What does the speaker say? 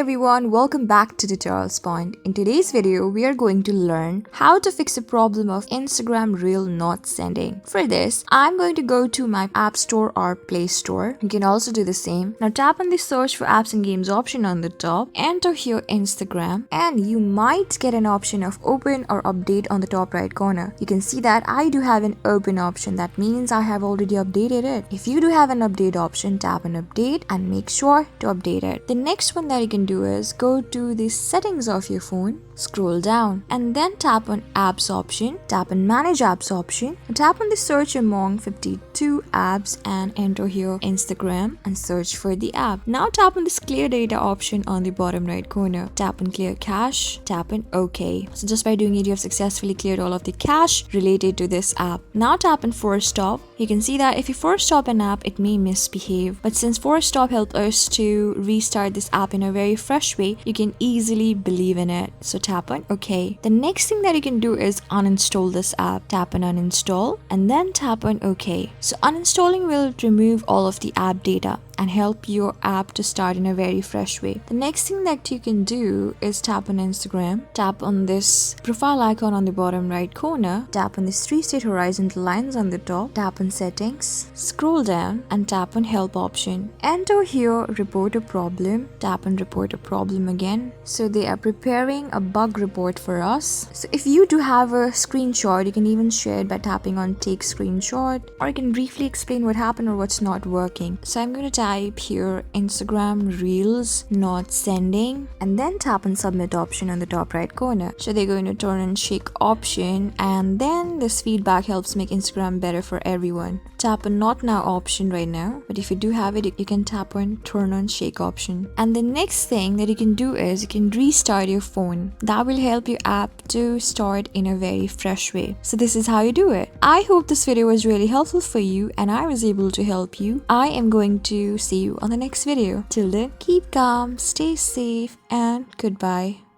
everyone, welcome back to Tutorials Point. In today's video, we are going to learn how to fix a problem of Instagram Reel not sending. For this, I'm going to go to my App Store or Play Store. You can also do the same. Now tap on the search for apps and games option on the top, enter here Instagram, and you might get an option of open or update on the top right corner. You can see that I do have an open option. That means I have already updated it. If you do have an update option, tap on update and make sure to update it. The next one that you can do is go to the settings of your phone, scroll down and then tap on apps option, tap on manage apps option, and tap on the search among 52 apps and enter here Instagram and search for the app. Now tap on this clear data option on the bottom right corner, tap on clear cache, tap on OK. So just by doing it, you have successfully cleared all of the cache related to this app. Now tap on force stop. You can see that if you force stop an app, it may misbehave, but since force stop helped us to restart this app in a very fresh way, you can easily believe in it. So tap on OK. The next thing that you can do is uninstall this app. Tap on uninstall and then tap on OK. So uninstalling will remove all of the app data and help your app to start in a very fresh way. The next thing that you can do is tap on Instagram, tap on this profile icon on the bottom right corner, tap on these three straight horizontal lines on the top, tap on settings, scroll down and tap on help option. Enter here report a problem, tap on report a problem again. So they are preparing a bug report for us. So if you do have a screenshot, you can even share it by tapping on take screenshot, or you can briefly explain what happened or what's not working. So I'm going to type here Instagram Reels not sending and then tap on submit option on the top right corner. So they're going to turn on shake option, and then this feedback helps make Instagram better for everyone. Tap on not now option right now, but if you do have it, you can tap on turn on shake option. And the next thing that you can do is you can restart your phone. That will help your app to start in a very fresh way. So this is how you do it. I hope this video was really helpful for you and I was able to help you. I am going to see you on the next video. Till then, keep calm, stay safe, and goodbye.